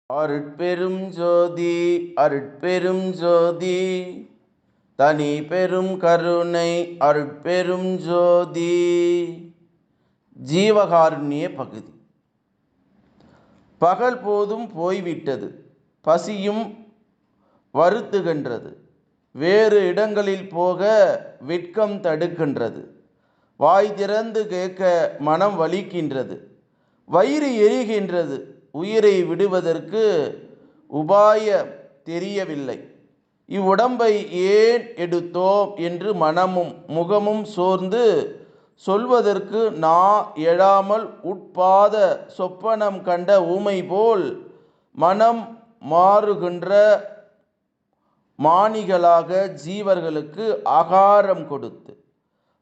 அருட்பெரும் ஜோதி அருட்பெரும் ஜோதி தனி பெரும் கருணை அருட்பெரும் ஜோதி. ஜீவகாருண்ய பகுதி. பகல் போதும் போய்விட்டது, பசியும் வருத்துகின்றது. வேறு இடங்களில் போக வெட்கம் தடுக்கின்றது. வாய் திறந்து கேட்க மனம் வலிக்கின்றது. வயிறு எரிகின்றது. உயிரை விடுவதற்கு உபாயம் தெரியவில்லை. இவ்வுடம்பை ஏன் எடுத்தோம் என்று மனமும் முகமும் சோர்ந்து சொல்வதற்கு நா எழாமல் உட்பாத சொப்பனம் கண்ட ஊமை போல் மனம் மாறுகின்ற மானிகளாக ஜீவர்களுக்கு ஆகாரம் கொடுத்து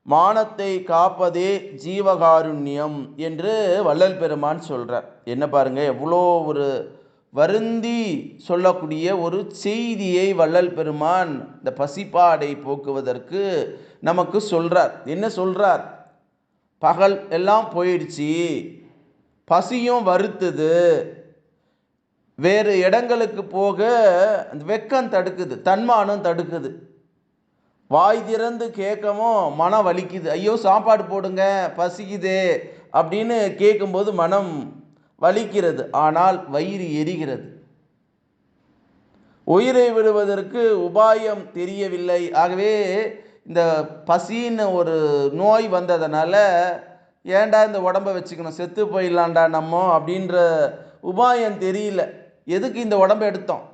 மானத்தை காப்பதே ஜீவகாருண்யம் என்று வள்ளல் பெருமான் சொல்கிறார். என்ன பாருங்க, எவ்வளோ ஒரு வருந்தி சொல்லக்கூடிய ஒரு செய்தியை வள்ளல் பெருமான் இந்த பசிப்பாடை போக்குவதற்கு நமக்கு சொல்கிறார். என்ன சொல்கிறார்? பகல் எல்லாம் போயிடுச்சு, பசியும் வருத்துது, வேறு இடங்களுக்கு போக அந்த வெக்கம் தடுக்குது, தன்மானம் தடுக்குது. வாய் திறந்து கேட்கவும் மனம் வலிக்குது. ஐயோ சாப்பாடு போடுங்க, பசிக்குதே அப்படின்னு கேட்கும்போது மனம் வலிக்கிறது. ஆனால் வயிறு எரிகிறது. உயிரை விடுவதற்கு உபாயம் தெரியவில்லை. ஆகவே இந்த பசின்னு ஒரு நோய் வந்ததுனால ஏண்டா இந்த உடம்பை வச்சுக்கணும், செத்து போயிடலாண்டா நம்ம அப்படின்ற உபாயம் தெரியல. எதுக்கு இந்த உடம்பை எடுத்தோம்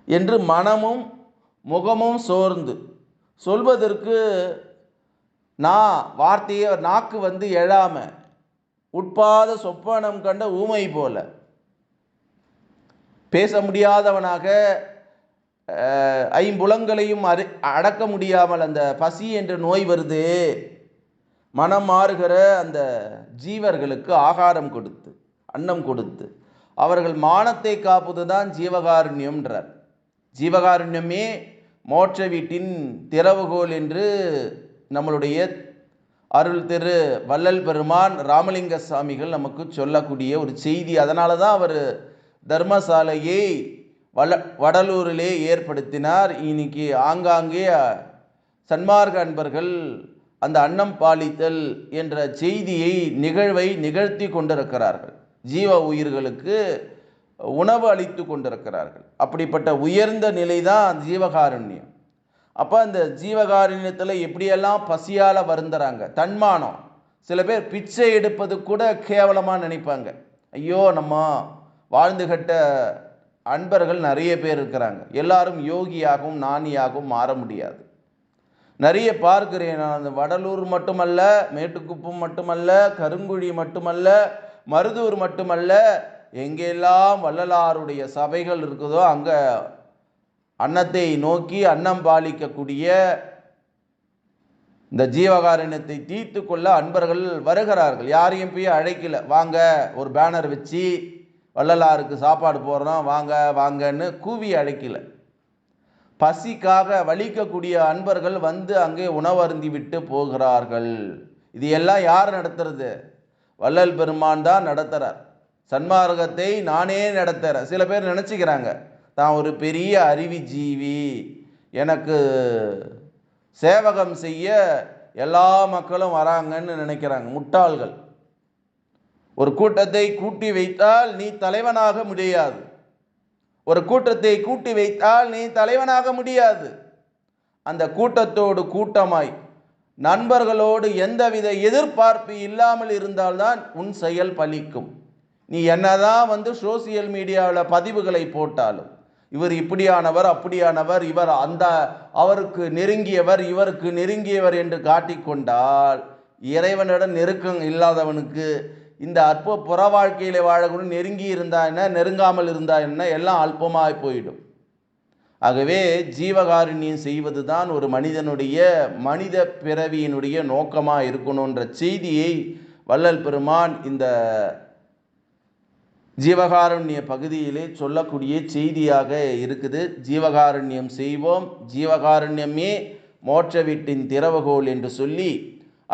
என்று மனமும் முகமும் சோர்ந்து சொல்வதற்கு வார்த்தையை நாக்கு எழாம உட்பாத சொப்பனம் கண்ட ஊமை போல பேச முடியாதவனாக ஐம்புலங்களையும் அடக்க முடியாமல் அந்த பசி என்ற நோய் வருது. மனம் மாறுகிற அந்த ஜீவர்களுக்கு ஆகாரம் கொடுத்து அன்னம் கொடுத்து அவர்கள் மானத்தை காப்பது தான் ஜீவகாருண்யம்ன்றார். ஜீவகாருண்யமே மோட்ச வீட்டின் திறவுகோல் என்று நம்மளுடைய அருள் திரு வள்ளல் பெருமான் ராமலிங்க சாமிகள் நமக்கு சொல்லக்கூடிய ஒரு செய்தி. அதனால தான் அவர் தர்மசாலையை வடலூரிலே ஏற்படுத்தினார். இன்னைக்கு ஆங்காங்கே சன்மார்க்க அன்பர்கள் அந்த அன்னம் பாலித்தல் என்ற செய்தியை நிகழ்வை நிகழ்த்தி கொண்டிருக்கிறார்கள். ஜீவ உயிர்களுக்கு உணவு அளித்து கொண்டிருக்கிறார்கள். அப்படிப்பட்ட உயர்ந்த நிலை தான் ஜீவகாருண்யம். அப்போ அந்த ஜீவகாருண்யத்தில் எப்படியெல்லாம் பசியால் வருந்துறாங்க. தன்மானம், சில பேர் பிச்சை எடுப்பது கூட கேவலமாக நினைப்பாங்க. ஐயோ நம்ம வாழ்ந்து கட்ட அன்பர்கள் நிறைய பேர் இருக்கிறாங்க. எல்லாரும் யோகியாகவும் ஞானியாகவும் மாற முடியாது. நிறைய பார்க்கிறேன் நான். அந்த வடலூர் மட்டுமல்ல, மேட்டுக்குப்பம் மட்டுமல்ல, கருங்குழி மட்டுமல்ல, மருதூர் மட்டுமல்ல, எங்கெல்லாம் வள்ளலாருடைய சபைகள் இருக்குதோ அங்கே அன்னத்தை நோக்கி அன்னம் பாலிக்கக்கூடிய இந்த ஜீவகாருண்யத்தை தீர்த்து கொள்ள அன்பர்கள் வருகிறார்கள். யாரையும் போய் அழைக்கல, வாங்க ஒரு பேனர் வச்சு வள்ளலாருக்கு சாப்பாடு போடுறோம் வாங்க வாங்கன்னு கூவி அழைக்கல. பசிக்காக வலிக்கக்கூடிய அன்பர்கள் அங்கே உணவருந்தி விட்டு போகிறார்கள். இது எல்லாம் யார் நடத்துறது? வள்ளல் பெருமான் தான் நடத்துகிறார். சன்மார்க்கத்தை நானே நடத்துகிறேன். சில பேர் நினச்சிக்கிறாங்க தான் ஒரு பெரிய அறிவி ஜீவி, எனக்கு சேவகம் செய்ய எல்லா மக்களும் வராங்கன்னு நினைக்கிறாங்க. முட்டாள்கள். ஒரு கூட்டத்தை கூட்டி வைத்தால் நீ தலைவனாக முடியாது. ஒரு கூட்டத்தை கூட்டி வைத்தால் நீ தலைவனாக முடியாது. அந்த கூட்டத்தோடு கூட்டமாய் நண்பர்களோடு எந்தவித எதிர்பார்ப்பு இல்லாமல் இருந்தால்தான் உன் செயல் பலிக்கும். நீ என்னதான் சோசியல் மீடியாவில் பதிவுகளை போட்டாலும் இவர் இப்படியானவர் அப்படியானவர், இவர் அவருக்கு நெருங்கியவர் இவருக்கு நெருங்கியவர் என்று காட்டிக்கொண்டால் இறைவனிடம் நெருக்கம் இல்லாதவனுக்கு இந்த அற்ப புற வாழ்க்கையில வாழக்கூட நெருங்கி இருந்தா என்ன, நெருங்காமல் இருந்தா என்ன, எல்லாம் அல்பமாய் போயிடும். ஆகவே ஜீவகாருண்யம் செய்வது தான் ஒரு மனிதனுடைய மனித பிறவியினுடைய நோக்கமாக இருக்கணுன்ற செய்தியை வள்ளல் பெருமான் இந்த ஜீவகாருண்ய பகுதியிலே சொல்லக்கூடிய செய்தியாக இருக்குது. ஜீவகாருண்யம் செய்வோம், ஜீவகாருண்யமே மோட்ச வீட்டின் திறவுகோல் என்று சொல்லி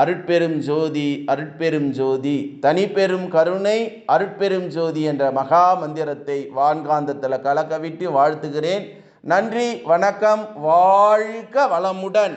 அருட்பெரும் ஜோதி அருட்பெரும் ஜோதி தனிப்பெரும் கருணை அருட்பெரும் ஜோதி என்ற மகா மந்திரத்தை வான்காந்தத்தில் கலக்கவிட்டு வாழ்த்துகிறேன். நன்றி, வணக்கம், வாழ்க வளமுடன்.